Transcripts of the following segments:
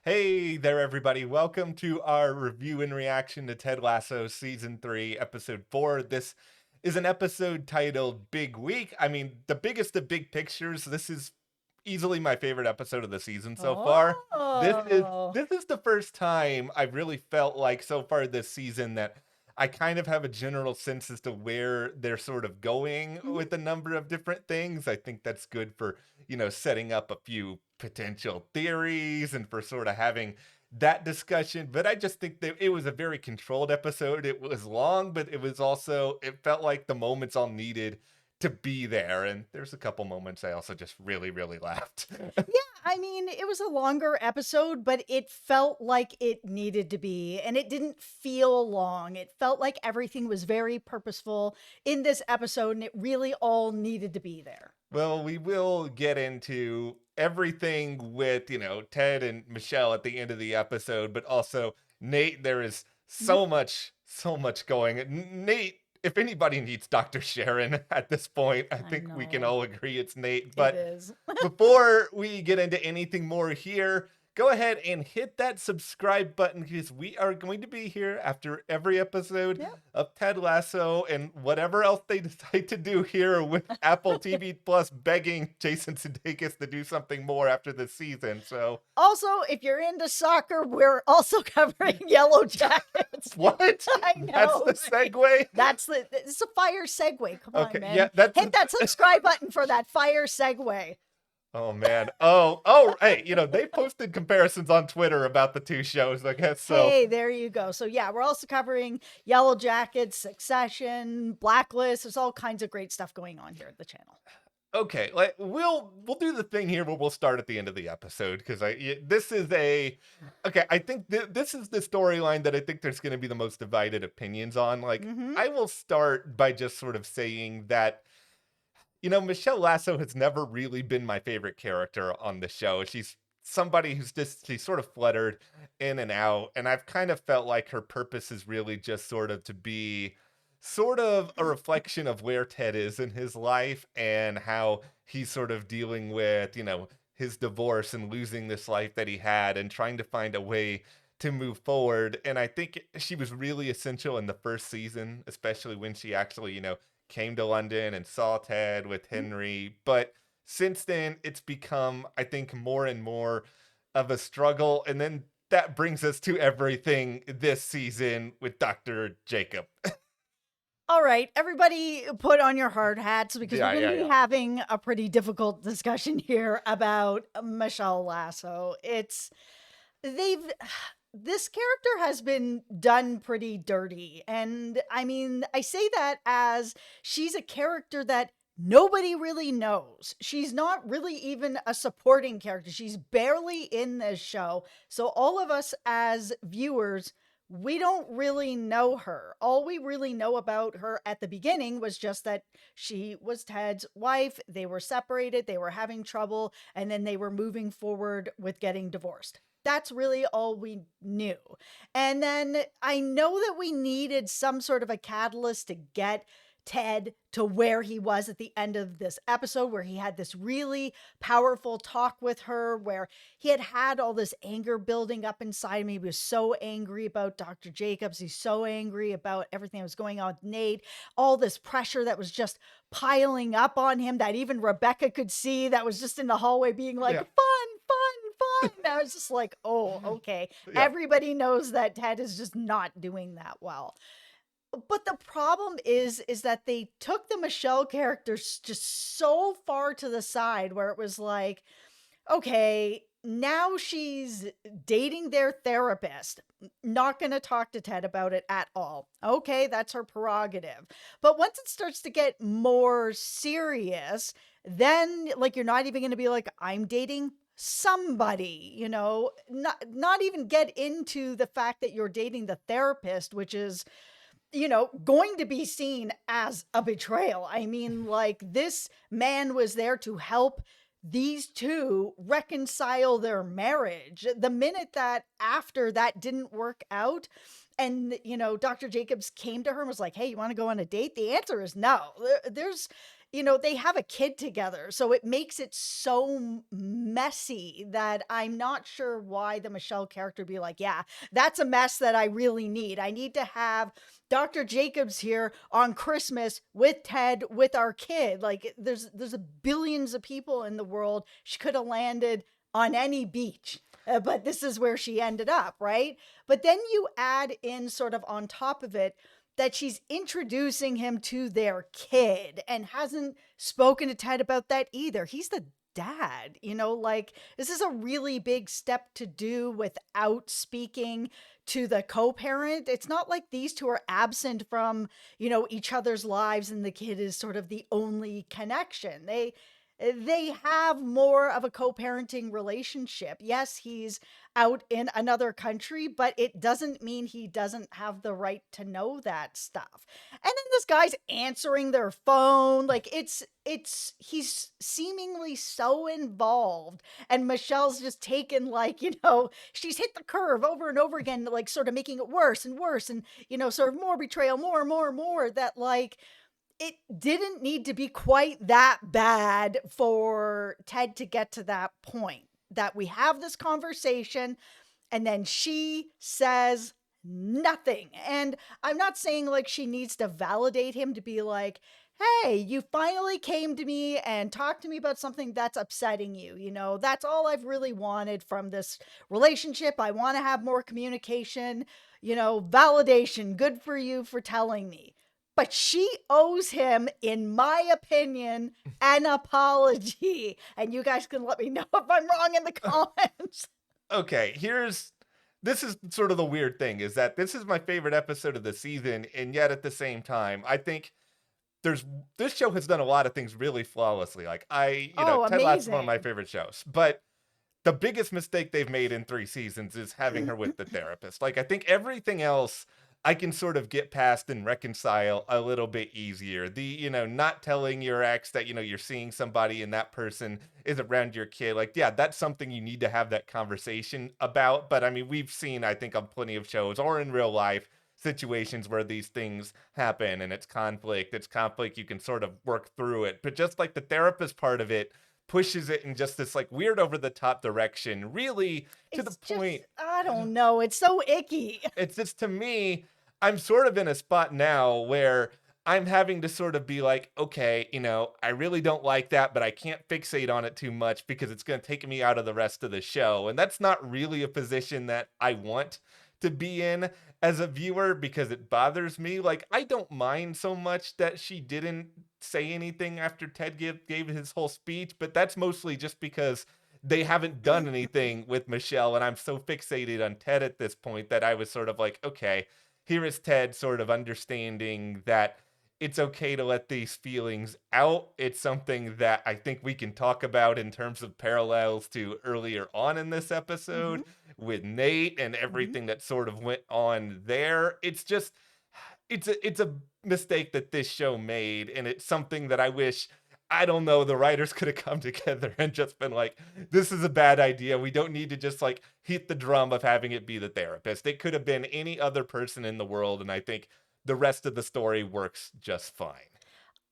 Hey there, everybody. Welcome to our review and reaction to Ted Lasso Season 3, Episode 4. This is an episode titled Big Week. I mean, the biggest of big pictures. This is easily my favorite episode of the season so far. This is Oh. this is the first time I've really felt like so far this season that I kind of have a general sense as to where they're sort of going Mhm. with a number of different things. I think that's good for, setting up a few potential theories and for sort of having that discussion. But I just think that it was a very controlled episode. It was long, but it felt like the moments all needed to be there. And there's a couple moments I also just really, really laughed. Yeah, I mean, it was a longer episode, but it felt like it needed to be, and it didn't feel long. It felt like everything was very purposeful in this episode, and it really all needed to be there. Well, we will get into everything with, Ted and Michelle at the end of the episode, but also Nate, there is Mhm. so much going. Nate, if anybody needs Dr. Sharon at this point, I I think we can know. all agree it's Nate. It But is. before we get into anything more here, go ahead and hit that subscribe button because we are going to be here after every episode Yep. of Ted Lasso and whatever else they decide to do here with Apple TV Plus begging Jason Sudeikis to do something more after this season. So Also, if you're into soccer, we're also covering Yellow Jackets. what? I That's know, the right? segue? It's a fire segue. Come on, Okay, yeah, man. that's Hit that subscribe button for that fire segue. oh man. Oh, hey, they posted comparisons on Twitter about the two shows, I guess so. Hey, there you go. So yeah, we're also covering Yellow Jackets, Succession, Blacklist. There's all kinds of great stuff going on here at the channel. Okay, like we'll do the thing here where we'll start at the end of the episode because this is a okay. I think this is the storyline that I think there's going to be the most divided opinions on. Like, Mm-hmm. I will start by just sort of saying that Michelle Lasso has never really been my favorite character on the show. She's somebody she's sort of fluttered in and out, and I've kind of felt like her purpose is really just sort of to be sort of a reflection of where Ted is in his life and how he's sort of dealing with, his divorce and losing this life that he had and trying to find a way to move forward. And I think she was really essential in the first season, especially when she actually, came to London and saw Ted with Henry. But since then, it's become, I think, more and more of a struggle. And then that brings us to everything this season with Dr. Jacob. All right, everybody put on your hard hats because we're Yeah, going yeah, to be yeah. having a pretty difficult discussion here about Michelle Lasso. They've this character has been done pretty dirty. And I mean, I say that as she's a character that nobody really knows. She's not really even a supporting character. She's barely in this show. So all of us as viewers, we don't really know her. All we really know about her at the beginning was just that she was Ted's wife. They were separated, they were having trouble, and then they were moving forward with getting divorced. That's really all we knew. And then I know that we needed some sort of a catalyst to get Ted to where he was at the end of this episode, where he had this really powerful talk with her, where he had all this anger building up inside him. He was so angry about Dr. Jacobs. He's so angry about everything that was going on with Nate, all this pressure that was just piling up on him that even Rebecca could see, that was just in the hallway being like, Yeah. fun, fun, fun. I was just like, oh, okay. Yeah. Everybody knows that Ted is just not doing that well. But the problem is that they took the Michelle characters just so far to the side where it was like, okay, now she's dating their therapist. Not going to talk to Ted about it at all. Okay, that's her prerogative. But once it starts to get more serious, then like you're not even going to be like, I'm dating somebody, not even get into the fact that you're dating the therapist, which is going to be seen as a betrayal. I mean, like, this man was there to help these two reconcile their marriage. The minute that after that didn't work out, and Dr. Jacobs came to her and was like, hey, you want to go on a date? The answer is no. There's they have a kid together. So it makes it so messy that I'm not sure why the Michelle character be like, yeah, that's a mess that I really need. I need to have Dr. Jacobs here on Christmas with Ted with our kid. Like there's billions of people in the world. She could have landed on any beach. But this is where she ended up, right? But then you add in sort of on top of it that she's introducing him to their kid and hasn't spoken to Ted about that either. He's the dad, like this is a really big step to do without speaking to the co-parent. It's not like these two are absent from, each other's lives and the kid is sort of the only connection. They have more of a co-parenting relationship. Yes, he's out in another country, but it doesn't mean he doesn't have the right to know that stuff. And then this guy's answering their phone, like he's seemingly so involved, and Michelle's just taken like, she's hit the curve over and over again, like sort of making it worse and worse and, sort of more betrayal, more and more and more, that like it didn't need to be quite that bad for Ted to get to that point. That we have this conversation and then she says nothing. And I'm not saying like she needs to validate him to be like, hey, you finally came to me and talked to me about something that's upsetting you. That's all I've really wanted from this relationship. I want to have more communication, validation. Good for you for telling me. But she owes him, in my opinion, an apology. And you guys can let me know if I'm wrong in the comments. Okay, this is sort of the weird thing, is that this is my favorite episode of the season, and yet at the same time, I think this show has done a lot of things really flawlessly. Like Oh, Ted Lasso is one of my amazing. favorite shows, but the biggest mistake they've made in 3 seasons is having her with the therapist. Like, I think everything else I can sort of get past and reconcile a little bit easier. Not telling your ex that, you're seeing somebody and that person is around your kid. Like, yeah, that's something you need to have that conversation about. But I mean, we've seen, I think, on plenty of shows or in real life situations where these things happen and it's conflict. It's conflict. You can sort of work through it. But just like the therapist part of it, pushes it in just this like weird over the top direction, really to the It's point. just, I don't know. It's so icky. It's just, to me, I'm sort of in a spot now where I'm having to sort of be like, okay, I really don't like that, but I can't fixate on it too much because it's going to take me out of the rest of the show. And that's not really a position that I want to be in as a viewer because it bothers me. Like, I don't mind so much that she didn't say anything after Ted gave his whole speech, but that's mostly just because they haven't done anything with Michelle, and I'm so fixated on Ted at this point that I was sort of like, okay, here is Ted sort of understanding that it's okay to let these feelings out. It's something that I think we can talk about in terms of parallels to earlier on in this episode Hmm. with Nate and Hmm. everything that sort of went on there. It's just it's a mistake that this show made, and it's something that I wish, I don't know, the writers could have come together and just been like, this is a bad idea. We don't need to just like hit the drum of having it be the therapist. It could have been any other person in the world, and I think the rest of the story works just fine.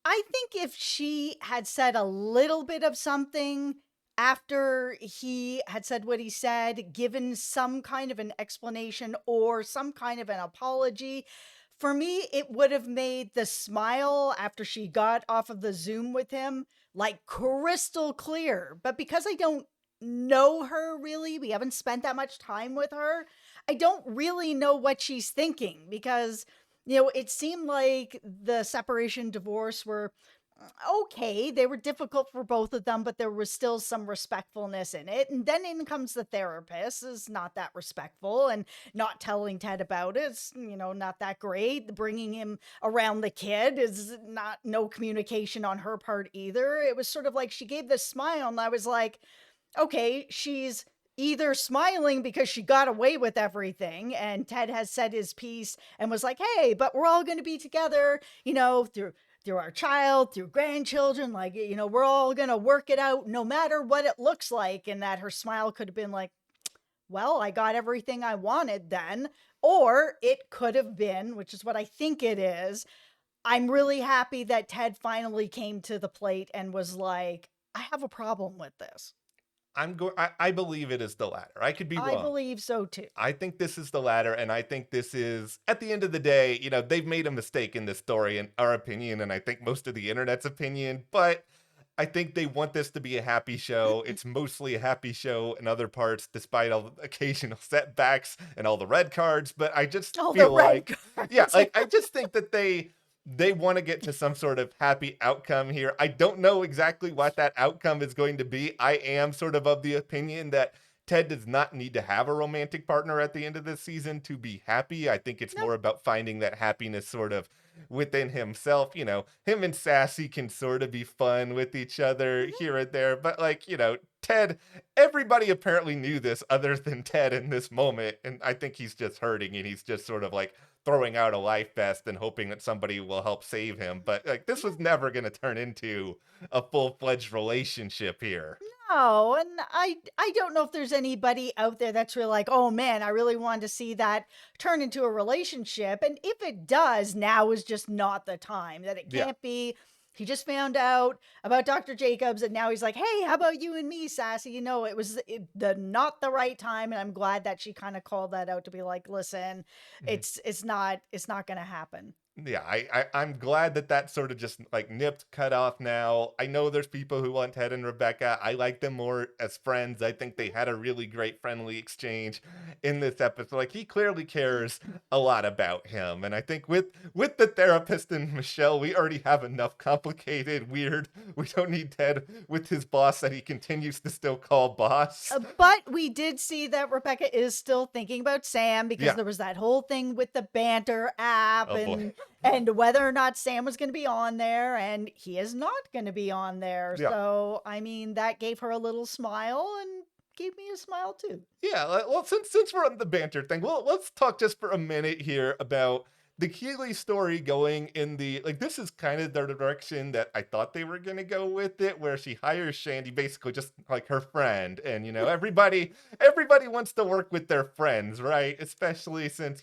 I think if she had said a little bit of something after he had said what he said, given some kind of an explanation or some kind of an apology, for me, it would have made the smile after she got off of the Zoom with him like crystal clear. But because I don't know her really, we haven't spent that much time with her, I don't really know what she's thinking because it seemed like the separation divorce were okay. They were difficult for both of them, but there was still some respectfulness in it. And then in comes the therapist, is not that respectful and not telling Ted about it. It's, not that great. Bringing him around the kid is not no communication on her part either. It was sort of like she gave this smile, and I was like, okay, she's either smiling because she got away with everything and Ted has said his piece and was like, hey, but we're all going to be together, through our child, through grandchildren, like, we're all going to work it out no matter what it looks like. And that her smile could have been like, well, I got everything I wanted then. Or it could have been, which is what I think it is, I'm really happy that Ted finally came to the plate and was like, I have a problem with this. I believe it is the latter. I could be I wrong. believe so too. I think this is the latter, and I think this is, at the end of the day, they've made a mistake in this story, in our opinion, and I think most of the internet's opinion, but I think they want this to be a happy show. It's mostly a happy show in other parts, despite all the occasional setbacks and all the red cards, but I just All the feel red like, yeah, cards. like, I just think that they want to get to some sort of happy outcome here. I don't know exactly what that outcome is going to be. I am sort of the opinion that Ted does not need to have a romantic partner at the end of this season to be happy. I think it's No. more about finding that happiness sort of within himself. Him and Sassy can sort of be fun with each other Mhm. here and there, but like, Ted, everybody apparently knew this other than Ted in this moment, and I think he's just hurting and he's just sort of like throwing out a life vest and hoping that somebody will help save him. But like, this was never going to turn into a full-fledged relationship here. No, and I don't know if there's anybody out there that's really like, oh man, I really wanted to see that turn into a relationship. And if it does, now is just not the time. That it Yeah. can't be. He just found out about Dr. Jacobs, and now he's like, hey, how about you and me, Sassy? It was not the right time, and I'm glad that she kind of called that out to be like, listen, Mhm. it's not gonna happen. Yeah, I'm glad that that sort of just like nipped, cut off now. I know there's people who want Ted and Rebecca. I like them more as friends. I think they had a really great friendly exchange in this episode. Like he clearly cares a lot about him, and I think with the therapist and Michelle, we already have enough complicated, weird. We don't need Ted with his boss that he continues to still call boss. But we did see that Rebecca is still thinking about Sam because Yeah. there was that whole thing with the banter app Oh boy. and whether or not Sam was going to be on there, and he is not going to be on there. Yeah. So, I mean, that gave her a little smile and gave me a smile too. Yeah, well, since we're on the banter thing, well, let's talk just for a minute here about the Keeley story going in the like. This is kind of the direction that I thought they were gonna go with it, where she hires Shandy basically just like her friend, and everybody wants to work with their friends, right? Especially since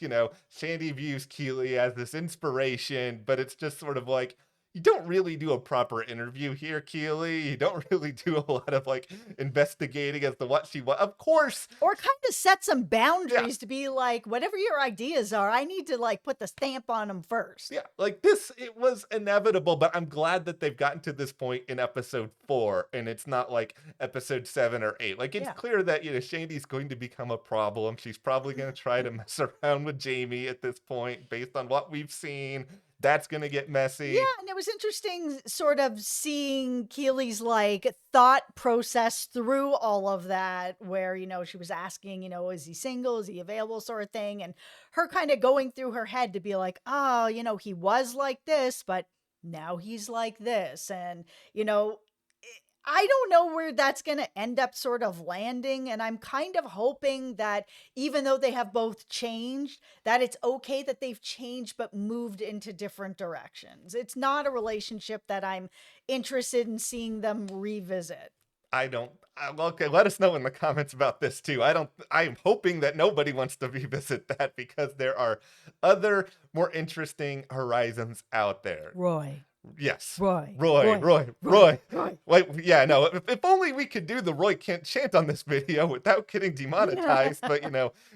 Shandy views Keeley as this inspiration, but it's just sort of like you don't really do a proper interview here, Keely. You don't really do a lot of like investigating as to what she was. Of course, Or kind of set some yeah, boundaries to be like, whatever your ideas are, I need to like put the stamp on them first. yeah, like this, it was inevitable, but I'm glad that they've gotten to this point in episode 4 and it's not like episode 7 or 8. Like it's Yeah. clear that, Shandy's going to become a problem. She's probably going to try to mess around with Jamie at this point based on what we've seen. That's going to get Yeah, messy. and it was interesting sort of seeing Keely's like thought process through all of that, where, she was asking, is he single? Is he available? Sort of thing. And her kind of going through her head to be like, oh, he was like this, but now he's like this. And, you know, I don't know where that's going to end up sort of landing. And I'm kind of hoping that even though they have both changed, that it's okay that they've changed but moved into different directions. It's not a relationship that I'm interested in seeing them revisit. I don't. Well, okay, let us know in the comments about this too. I don't. I'm hoping that nobody wants to revisit that because there are other more interesting horizons out there. Roy. Yes. Roy. Roy. Wait, yeah, no. If only we could do the Roy Kent chant on this video without getting demonetized. But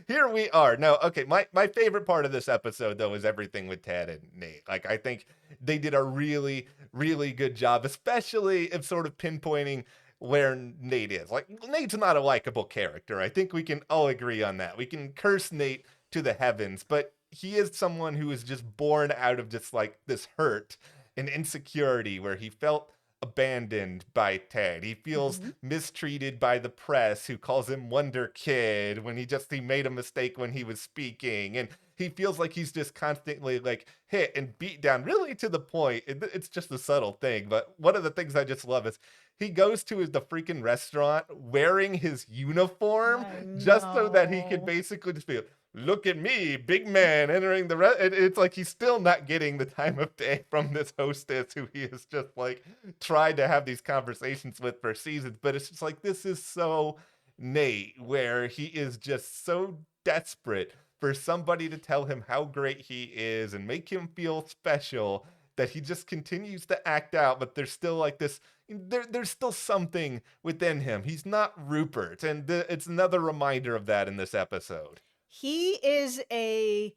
here we are. No, okay. My favorite part of this episode though is everything with Ted and Nate. Like I think they did a really, really good job, especially of sort of pinpointing where Nate is. Like Nate's not a likable character. I think we can all agree on that. We can curse Nate to the heavens, but he is someone who is just born out of just like this hurt and insecurity where he felt abandoned by Ted. He feels Mhm. mistreated by the press who calls him Wonder Kid when he made a mistake when he was speaking. And he feels like he's just constantly like hit and beat down, really to the point. It's just a subtle thing. But one of the things I just love is he goes to the freaking restaurant wearing his uniform I just so that he could know. basically just be look at me, big man entering the it's like he's still not getting the time of day from this hostess who he has just like tried to have these conversations with for seasons. But it's just like this is so Nate, where he is just so desperate for somebody to tell him how great he is and make him feel special that he just continues to act out, but there's still like this there's still something within him. He's not Rupert, and it's another reminder of that in this episode. He is a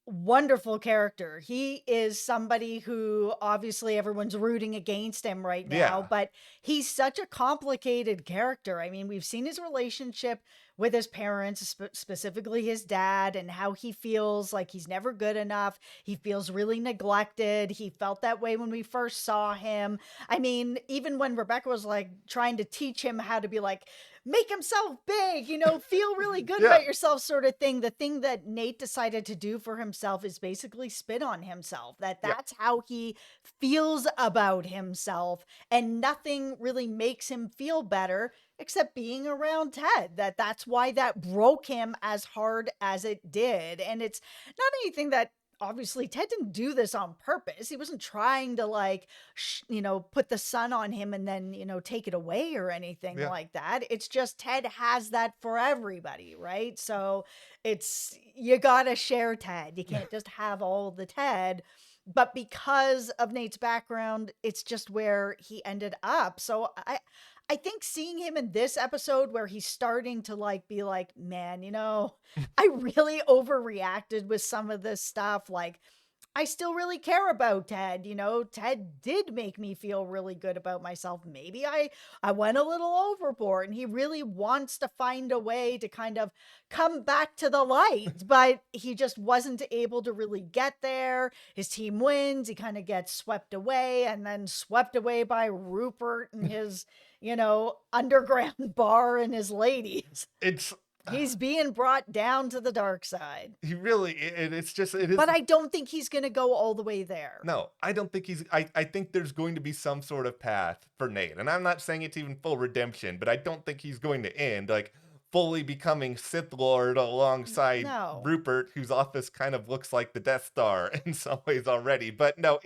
wonderful character. He is somebody who obviously everyone's rooting against him right now, Yeah. but he's such a complicated character. I mean, we've seen his relationship with his parents, specifically his dad, and how he feels like he's never good enough. He feels really neglected. He felt that way when we first saw him. I mean, even when Rebecca was like trying to teach him how to be like, make himself big, feel really good Yeah. about yourself, sort of thing. The thing that Nate decided to do for himself is basically spit on himself. Yeah. That's how he feels about himself, and nothing really makes him feel better except being around Ted. That's why that broke him as hard as it did. And it's not anything that obviously Ted didn't do this on purpose. He wasn't trying to like, put the sun on him and then, take it away or anything Yeah. like that. It's just Ted has that for everybody, right? So you gotta share Ted. You can't just have all the Ted. But because of Nate's background, it's just where he ended up. So I think seeing him in this episode where he's starting to like be like, man, I really overreacted with some of this stuff. Like, I still really care about Ted. Ted did make me feel really good about myself. Maybe I went a little overboard, and he really wants to find a way to kind of come back to the light, but he just wasn't able to really get there. His team wins. He kind of gets swept away, and then swept away by Rupert and his, underground bar and his ladies. It's He's being brought down to the dark side. he really it's just it is. But I don't think he's going to go all the way there. No, I don't think I think there's going to be some sort of path for Nate. And I'm not saying it's even full redemption, but I don't think he's going to end like fully becoming Sith Lord alongside No. Rupert, whose office kind of looks like the Death Star in some ways already. But no,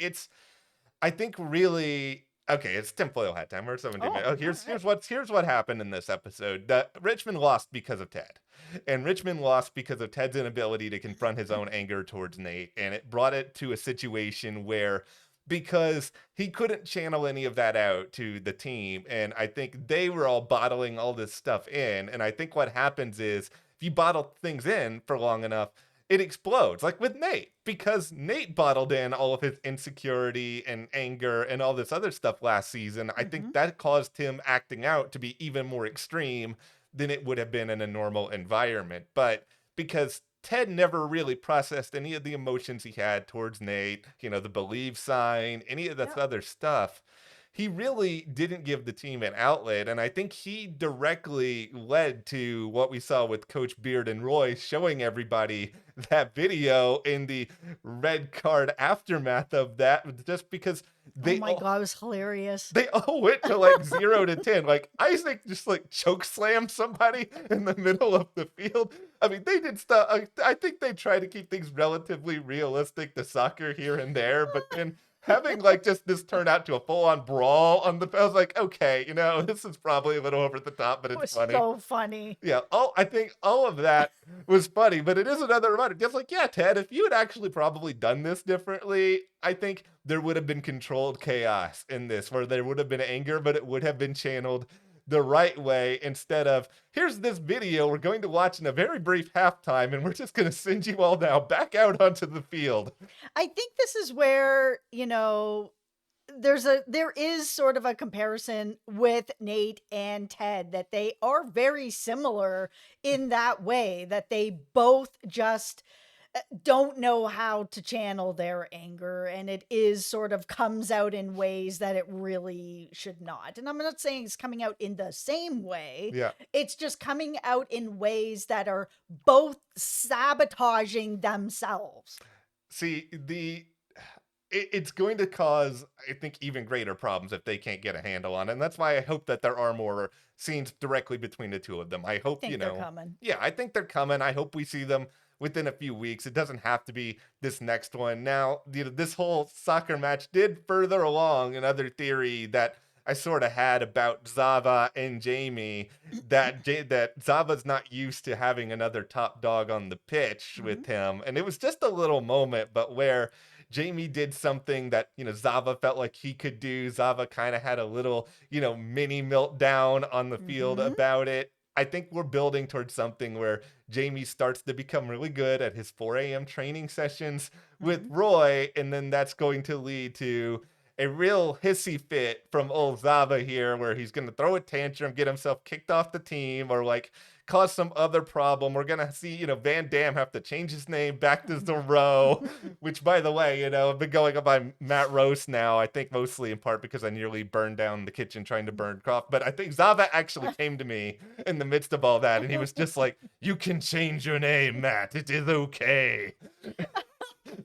I think really okay, it's tinfoil hat time or something. Here's what happened in this episode. Richmond lost because of Ted. And Richmond lost because of Ted's inability to confront his own anger towards Nate. And it brought it to a situation where because he couldn't channel any of that out to the team. And I think they were all bottling all this stuff in. And I think what happens is if you bottle things in for long enough, it explodes, like with Nate, because Nate bottled in all of his insecurity and anger and all this other stuff last season. I think that caused him acting out to be even more extreme than it would have been in a normal environment. But because Ted never really processed any of the emotions he had towards Nate, the believe sign, any of this other stuff, he really didn't give the team an outlet. And I think he directly led to what we saw with Coach Beard and Roy showing everybody that video in the red card aftermath of that, just because oh my God, it was hilarious. They all went to like 0 to 10. Like Isaac just like choke slammed somebody in the middle of the field. I mean, they did stuff. I think they try to keep things relatively realistic to soccer here and there, but then having like just this turn out to a full-on brawl on the, I was like, okay, this is probably a little over the top, but it's funny. So funny. Yeah, I think all of that was funny, but it is another reminder. Just like, yeah, Ted, if you had actually probably done this differently, I think there would have been controlled chaos in this, where there would have been anger, but it would have been channeled the right way instead of, here's this video we're going to watch in a very brief halftime, and we're just going to send you all now back out onto the field. I think this is where, there is sort of a comparison with Nate and Ted, that they are very similar in that way, that they both just don't know how to channel their anger, and it is sort of comes out in ways that it really should not. And I'm not saying it's coming out in the same way. Yeah. It's just coming out in ways that are both sabotaging themselves. See, it's going to cause, I think, even greater problems if they can't get a handle on it. And that's why I hope that there are more scenes directly between the two of them. I hope, They're coming. Yeah, I think they're coming. I hope we see them within a few weeks. It doesn't have to be this next one. Now, this whole soccer match did further along another theory that I sort of had about Zava and Jamie, that Zava's not used to having another top dog on the pitch with him. And it was just a little moment, but where Jamie did something that, Zava felt like he could do. Zava kind of had a little, mini meltdown on the field Mhm. about it. I think we're building towards something where Jamie starts to become really good at his 4 a.m. training sessions with Mhm. Roy, and then that's going to lead to a real hissy fit from old Zava here, where he's going to throw a tantrum, get himself kicked off the team, or like cause some other problem. We're going to see, Van Dam have to change his name back to Zoro, which, by the way, I've been going up by Matt Roast now, I think mostly in part because I nearly burned down the kitchen trying to burn coffee. But I think Zava actually came to me in the midst of all that, and he was just like, "You can change your name, Matt. It is okay."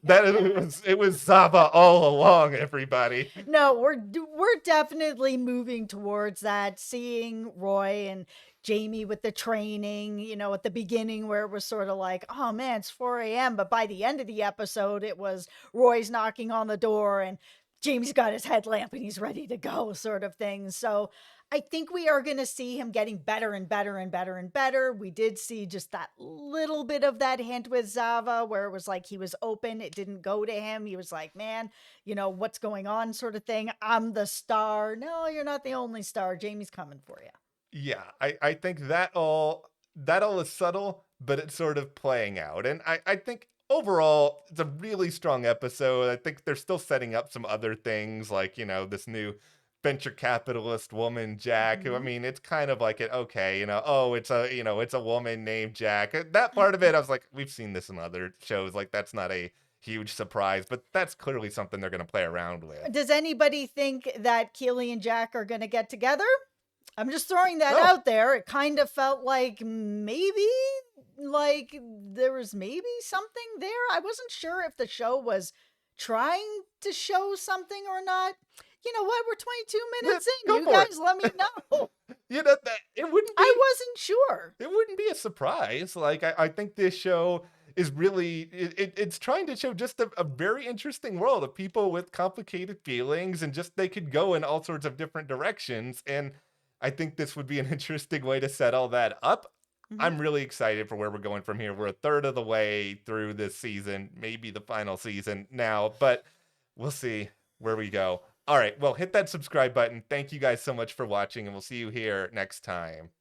It was Zava all along, everybody. No, we're definitely moving towards that. Seeing Roy and Jamie with the training, at the beginning where it was sort of like, oh man, it's 4 a.m. But by the end of the episode, it was Roy's knocking on the door and Jamie's got his headlamp and he's ready to go, sort of thing. So I think we are going to see him getting better and better and better and better. We did see just that little bit of that hint with Zava where it was like he was open. It didn't go to him. He was like, man, what's going on, sort of thing. I'm the star. No, you're not the only star. Jamie's coming for you. Yeah, I think that all is subtle, but it's sort of playing out. And I think overall it's a really strong episode. I think they're still setting up some other things like, this new venture capitalist woman, Jack, who, I Mhm. mean, it's kind of like okay, oh, it's a woman named Jack. That part of it, I was like, we've seen this in other shows. Like, that's not a huge surprise, but that's clearly something they're going to play around with. Does anybody think that Keely and Jack are going to get together? I'm just throwing that No, out there. It kind of felt like maybe, like there was maybe something there. I wasn't sure if the show was trying to show something or not. You know what? We're 22 yeah, minutes in. go You for it. guys let me know. That it wouldn't I be wasn't sure. it wouldn't be a surprise. Like, I think this show is really it's trying to show just a very interesting world of people with complicated feelings, and just they could go in all sorts of different directions. And I think this would be an interesting way to set all that up. Mhm. I'm really excited for where we're going from here. We're a third of the way through this season, maybe the final season now, but we'll see where we go. All right, well, hit that subscribe button. Thank you guys so much for watching, and we'll see you here next time.